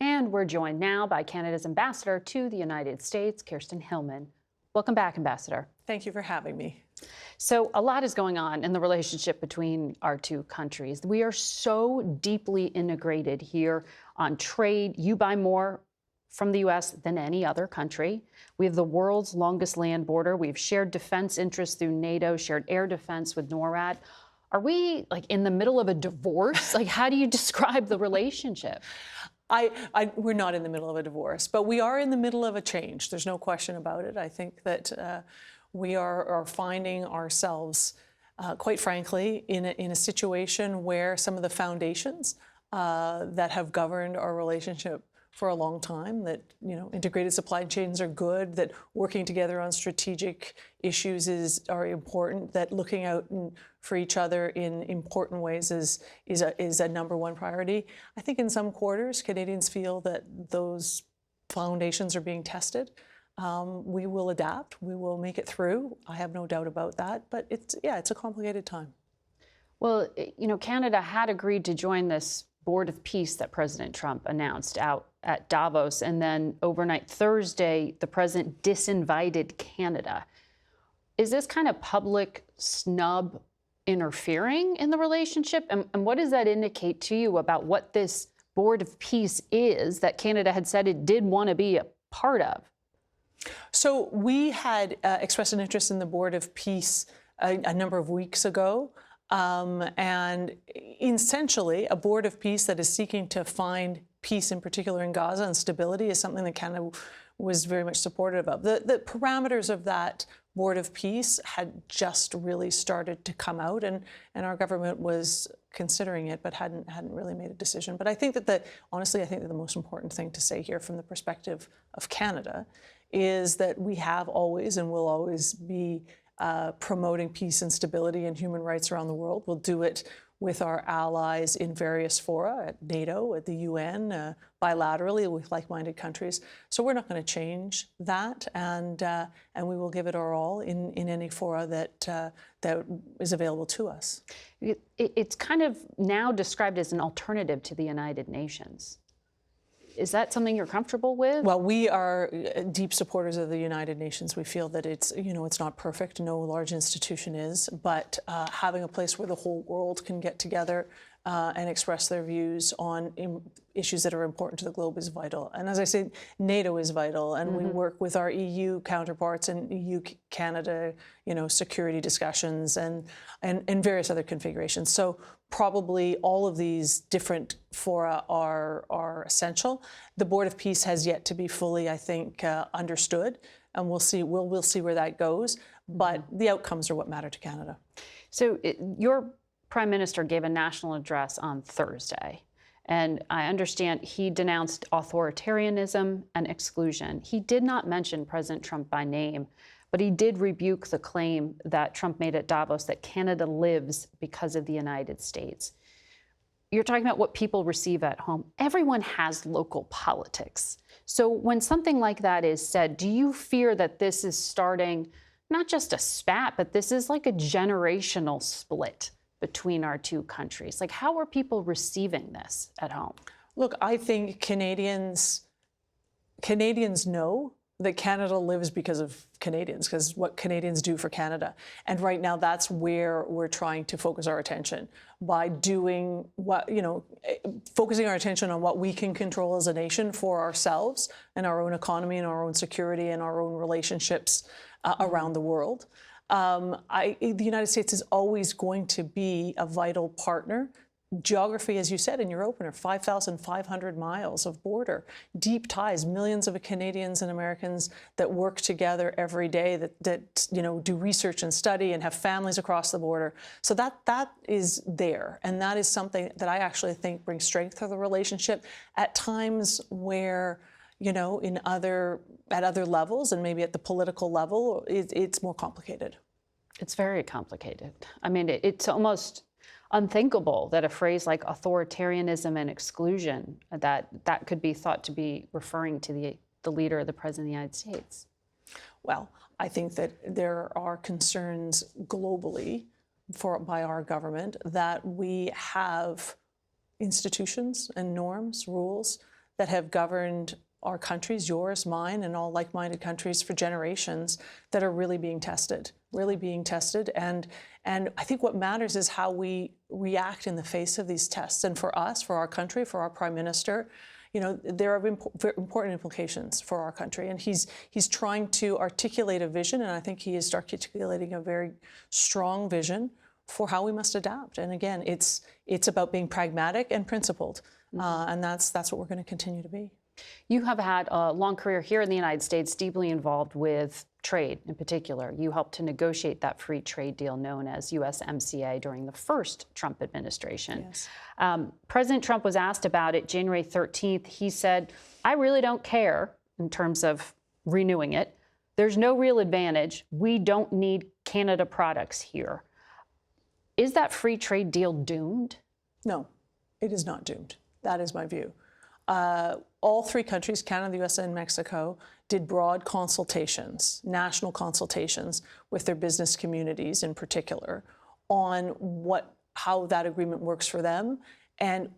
And we're joined now by Canada's ambassador to the United States, Kirsten Hillman. Welcome back, Ambassador. Thank you for having me. So a lot is going on in the relationship between our two countries. We are so deeply integrated here on trade. You buy more from the U.S. than any other country. We have the world's longest land border. We have shared defense interests through NATO, shared air defense with NORAD. Are we like in the middle of a divorce? Like, how do you describe the relationship? We're not in the middle of a divorce, but we are in the middle of a change. There's no question about it. I think that we are finding ourselves, quite frankly, in a situation where some of the foundations that have governed our relationship for a long time, that integrated supply chains are good, that working together on strategic issues are important, that looking out for each other in important ways is a number one priority. I think in some quarters, Canadians feel that those foundations are being tested. We will adapt. We will make it through. I have no doubt about that. But it's a complicated time. Well, Canada had agreed to join this Board of Peace that President Trump announced out at Davos. And then overnight Thursday, the president disinvited Canada. Is this kind of public snub interfering in the relationship? And what does that indicate to you about what this Board of Peace is that Canada had said it did want to be a part of? So we had expressed an interest in the Board of Peace a number of weeks ago. And essentially, a Board of Peace that is seeking to find peace, in particular in Gaza, and stability is something that Canada was very much supportive of. The parameters of that Board of Peace had just really started to come out, and our government was considering it, but hadn't really made a decision. But I think that honestly, I think that the most important thing to say here from the perspective of Canada is that we have always and will always be promoting peace and stability and human rights around the world. We'll do it with our allies in various fora, at NATO, at the UN, bilaterally with like-minded countries. So we're not going to change that, and we will give it our all in any fora that is available to us. It's kind of now described as an alternative to the United Nations. Is that something you're comfortable with? Well, we are deep supporters of the United Nations. We feel that it's not perfect. No large institution is, but having a place where the whole world can get together and express their views on issues that are important to the globe is vital. And as I said, NATO is vital, and we work with our EU counterparts and EU Canada, security discussions and various other configurations. So probably all of these different fora are essential. The Board of Peace has yet to be fully, I think, understood, and we'll see where that goes. But the outcomes are what matter to Canada. So your Prime Minister gave a national address on Thursday, and I understand he denounced authoritarianism and exclusion. He did not mention President Trump by name, but he did rebuke the claim that Trump made at Davos that Canada lives because of the United States. You're talking about what people receive at home. Everyone has local politics. So when something like that is said, do you fear that this is starting not just a spat, but this is like a generational split between our two countries? Like, how are people receiving this at home? Look, I think Canadians know that Canada lives because of Canadians, because what Canadians do for Canada. And right now, that's where we're trying to focus our attention by doing what, focusing our attention on what we can control as a nation for ourselves and our own economy and our own security and our own relationships around the world. The United States is always going to be a vital partner. Geography, as you said in your opener, 5,500 miles of border, deep ties, millions of Canadians and Americans that work together every day, that do research and study and have families across the border. So that is there, and that is something that I actually think brings strength to the relationship at times where, at other levels and maybe at the political level, it's more complicated. It's very complicated. I mean, it's almost unthinkable that a phrase like authoritarianism and exclusion, that could be thought to be referring to the leader or the president of the United States. Well, I think that there are concerns globally by our government that we have institutions and norms, rules that have governed our countries, yours, mine, and all like-minded countries for generations, that are really being tested. And I think what matters is how we react in the face of these tests. And for us, for our country, for our Prime Minister, there are important implications for our country. And he's trying to articulate a vision, and I think he is articulating a very strong vision for how we must adapt. And again, it's about being pragmatic and principled. And that's what we're going to continue to be. You have had a long career here in the United States, deeply involved with trade in particular. You helped to negotiate that free trade deal known as USMCA during the first Trump administration. Yes. President Trump was asked about it January 13th. He said, "I really don't care in terms of renewing it. There's no real advantage. We don't need Canada products here." Is that free trade deal doomed? No, it is not doomed. That is my view. All three countries, Canada, the U.S., and Mexico, did broad consultations, national consultations with their business communities in particular, on how that agreement works for them. And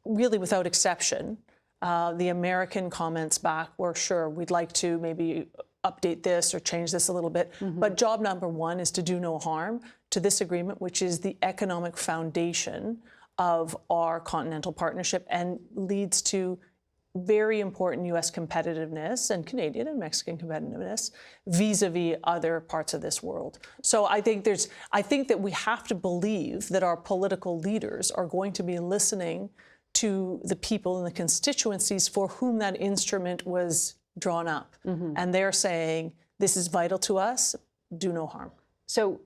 really, without exception, the American comments back were, sure, we'd like to maybe update this or change this a little bit. But job number one is to do no harm to this agreement, which is the economic foundation of our continental partnership and leads to very important U.S. competitiveness and Canadian and Mexican competitiveness vis-a-vis other parts of this world. So I think that we have to believe that our political leaders are going to be listening to the people and the constituencies for whom that instrument was drawn up. And they're saying, this is vital to us, do no harm. So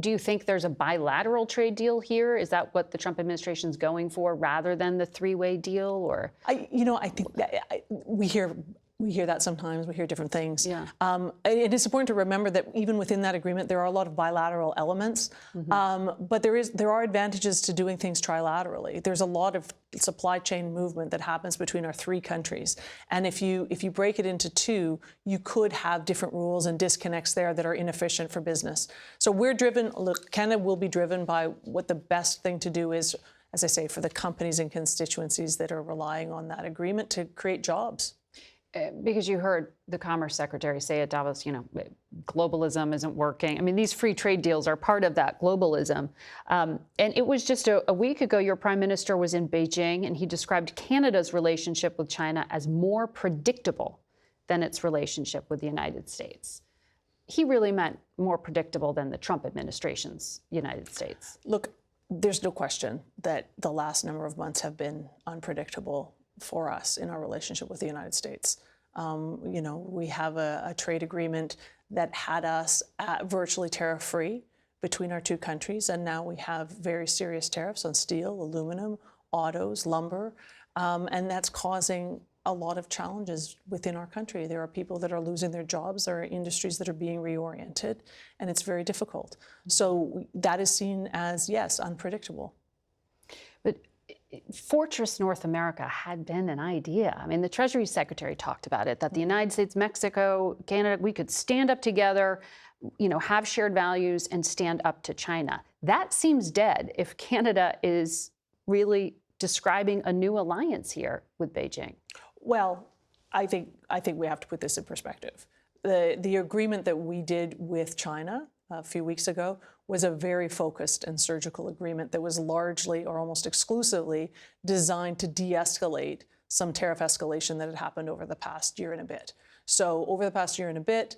do you think there's a bilateral trade deal here? Is that what the Trump administration is going for rather than the three-way deal? Or I think that we hear that sometimes. We hear different things. Yeah. It is important to remember that even within that agreement, there are a lot of bilateral elements. But there are advantages to doing things trilaterally. There's a lot of supply chain movement that happens between our three countries. And if you break it into two, you could have different rules and disconnects there that are inefficient for business. So we're driven, look, Canada will be driven by what the best thing to do is, as I say, for the companies and constituencies that are relying on that agreement to create jobs. Because you heard the Commerce Secretary say at Davos, globalism isn't working. I mean, these free trade deals are part of that globalism. And it was just a week ago, your Prime Minister was in Beijing, and he described Canada's relationship with China as more predictable than its relationship with the United States. He really meant more predictable than the Trump administration's United States. Look, there's no question that the last number of months have been unpredictable for us in our relationship with the United States. We have a trade agreement that had us virtually tariff-free between our two countries, and now we have very serious tariffs on steel, aluminum, autos, lumber, and that's causing a lot of challenges within our country. There are people that are losing their jobs, there are industries that are being reoriented, and it's very difficult. So that is seen as, yes, unpredictable. But Fortress North America had been an idea. I mean, the Treasury Secretary talked about it, that the United States, Mexico, Canada, we could stand up together, have shared values and stand up to China. That seems dead if Canada is really describing a new alliance here with Beijing. Well, I think we have to put this in perspective. The agreement that we did with China a few weeks ago was a very focused and surgical agreement that was largely or almost exclusively designed to de-escalate some tariff escalation that had happened over the past year and a bit. So over the past year and a bit,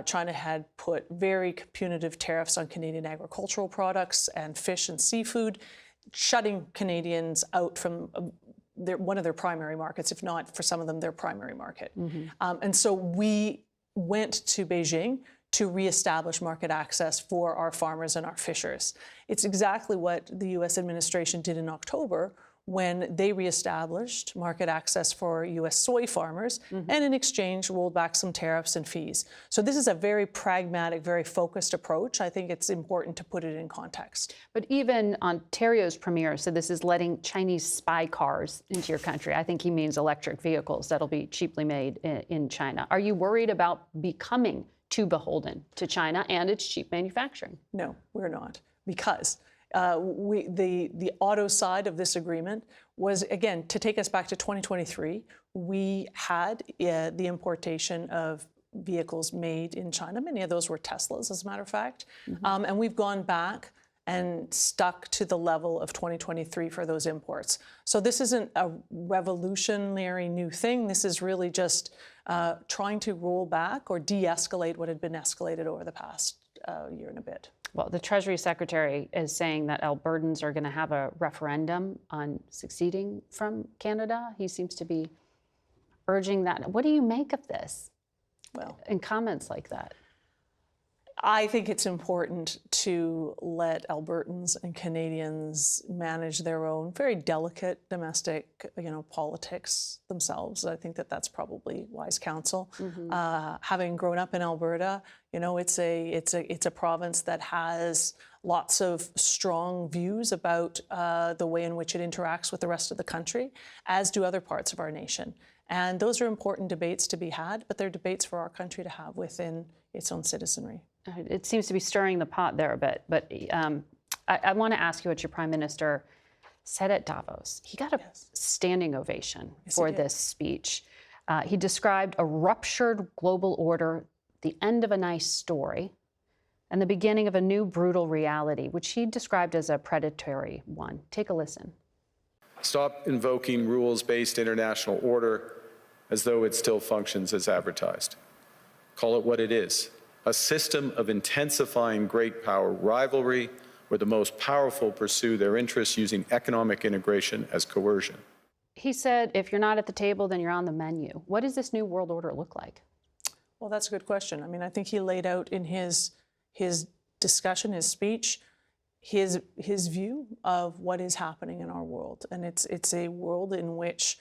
China had put very punitive tariffs on Canadian agricultural products and fish and seafood, shutting Canadians out from one of their primary markets, if not for some of them their primary market. And so we went to Beijing to reestablish market access for our farmers and our fishers. It's exactly what the U.S. administration did in October when they reestablished market access for U.S. soy farmers and in exchange rolled back some tariffs and fees. So this is a very pragmatic, very focused approach. I think it's important to put it in context. But even Ontario's premier said this is letting Chinese spy cars into your country. I think he means electric vehicles that'll be cheaply made in China. Are you worried about becoming too beholden to China and its cheap manufacturing? No, we're not, because the auto side of this agreement was, again, to take us back to 2023. We had the importation of vehicles made in China. Many of those were Teslas, as a matter of fact. And we've gone back and stuck to the level of 2023 for those imports. So this isn't a revolutionary new thing. This is really just trying to roll back or de-escalate what had been escalated over the past year and a bit. Well, the Treasury Secretary is saying that Albertans are going to have a referendum on seceding from Canada. He seems to be urging that. What do you make of this? Well, in comments like that? I think it's important to let Albertans and Canadians manage their own very delicate domestic, politics themselves. I think that that's probably wise counsel. Having grown up in Alberta, it's a province that has lots of strong views about the way in which it interacts with the rest of the country, as do other parts of our nation. And those are important debates to be had, but they're debates for our country to have within its own citizenry. It seems to be stirring the pot there a bit, but I want to ask you what your Prime Minister said at Davos. He got a standing ovation for this speech. He described a ruptured global order, the end of a nice story, and the beginning of a new brutal reality, which he described as a predatory one. Take a listen. Stop invoking rules-based international order as though it still functions as advertised. Call it what it is. A system of intensifying great power rivalry where the most powerful pursue their interests using economic integration as coercion. He said, if you're not at the table, then you're on the menu. What does this new world order look like? Well, that's a good question. I mean, I think he laid out in his discussion, his speech, his view of what is happening in our world. And it's a world in which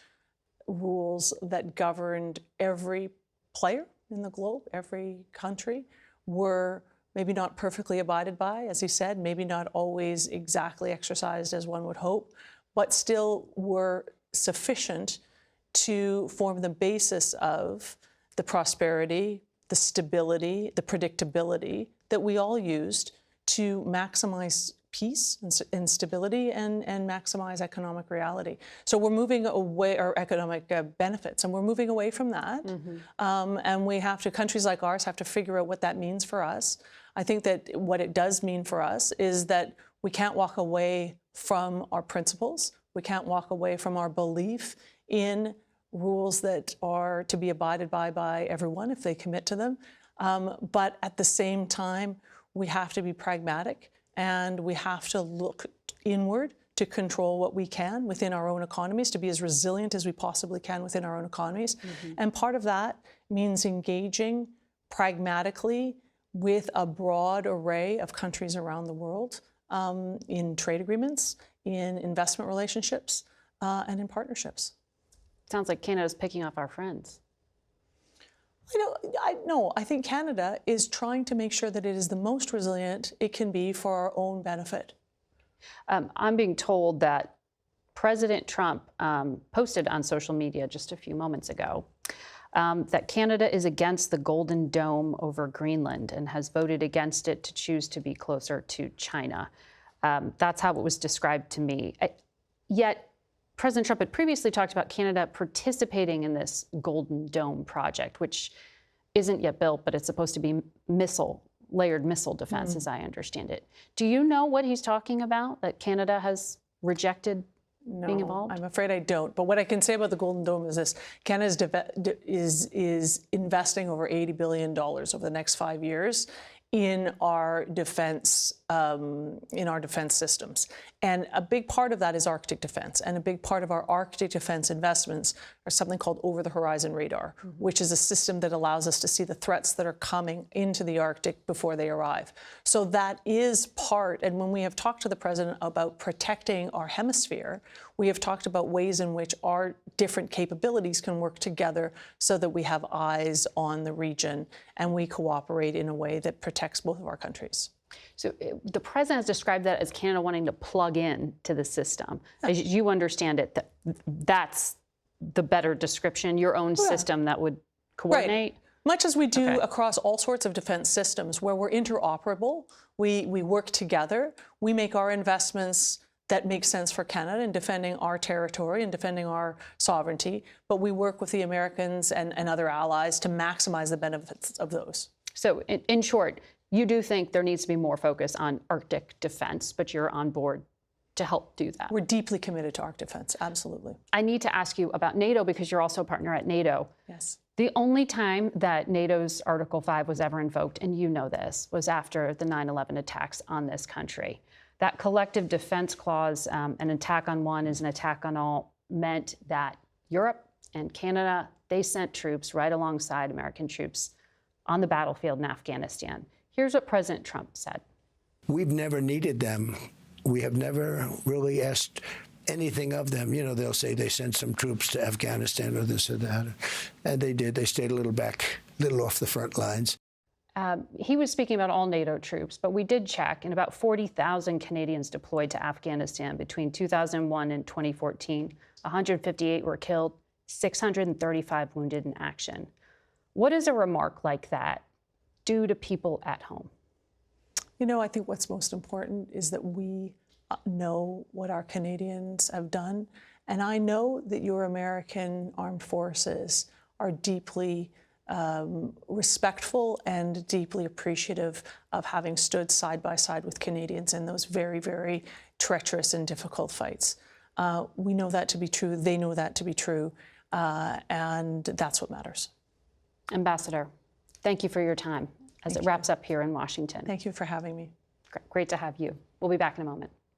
rules that governed every player in the globe, every country, were maybe not perfectly abided by, as he said, maybe not always exactly exercised as one would hope, but still were sufficient to form the basis of the prosperity, the stability, the predictability that we all used to maximize peace and stability and maximize economic reality. So we're moving away, or economic benefits, and we're moving away from that. And we have to, countries like ours have to figure out what that means for us. I think that what it does mean for us is that we can't walk away from our principles. We can't walk away from our belief in rules that are to be abided by everyone if they commit to them. But at the same time, we have to be pragmatic, and we have to look inward to control what we can within our own economies, to be as resilient as we possibly can within our own economies. And part of that means engaging pragmatically with a broad array of countries around the world in trade agreements, in investment relationships, and in partnerships. Sounds like Canada's picking off our friends. I think Canada is trying to make sure that it is the most resilient it can be for our own benefit. I'm being told that President Trump posted on social media just a few moments ago that Canada is against the Golden Dome over Greenland and has voted against it to choose to be closer to China. That's how it was described to me. Yet, President Trump had previously talked about Canada participating in this Golden Dome project, which isn't yet built, but it's supposed to be layered missile defense, as I understand it. Do you know what he's talking about, that Canada has rejected being involved? I'm afraid I don't. But what I can say about the Golden Dome is this: Canada is investing over $80 billion over the next 5 years in our defense systems. And a big part of that is Arctic defense. And a big part of our Arctic defense investments are something called over-the-horizon radar, which is a system that allows us to see the threats that are coming into the Arctic before they arrive. So that is part, and when we have talked to the President about protecting our hemisphere, we have talked about ways in which our different capabilities can work together so that we have eyes on the region and we cooperate in a way that protects both of our countries. So the President has described that as Canada wanting to plug in to the system. As you understand it, that's the better description, your own system that would coordinate? Much as we do Okay. across all sorts of defense systems where we're interoperable, we work together, we make our investments that make sense for Canada in defending our territory and defending our sovereignty, but we work with the Americans and other allies to maximize the benefits of those. So in short, you do think there needs to be more focus on Arctic defense, but you're on board to help do that. We're deeply committed to Arctic defense, absolutely. I need to ask you about NATO because you're also a partner at NATO. Yes. The only time that NATO's Article 5 was ever invoked, and you know this, was after the 9/11 attacks on this country. That collective defense clause, an attack on one is an attack on all, meant that Europe and Canada, they sent troops right alongside American troops on the battlefield in Afghanistan. Here's what President Trump said. We've never needed them. We have never really asked anything of them. You know, they'll say they sent some troops to Afghanistan or this or that. And they did. They stayed a little off the front lines. He was speaking about all NATO troops, but we did check, and about 40,000 Canadians deployed to Afghanistan between 2001 and 2014. 158 were killed, 635 wounded in action. What does a remark like that do to people at home? You know, I think what's most important is that we know what our Canadians have done. And I know that your American armed forces are deeply respectful and deeply appreciative of having stood side by side with Canadians in those very, very treacherous and difficult fights. We know that to be true. They know that to be true. And that's what matters. Ambassador, thank you for your time as it wraps up here in Washington. Thank you for having me. Great to have you. We'll be back in a moment.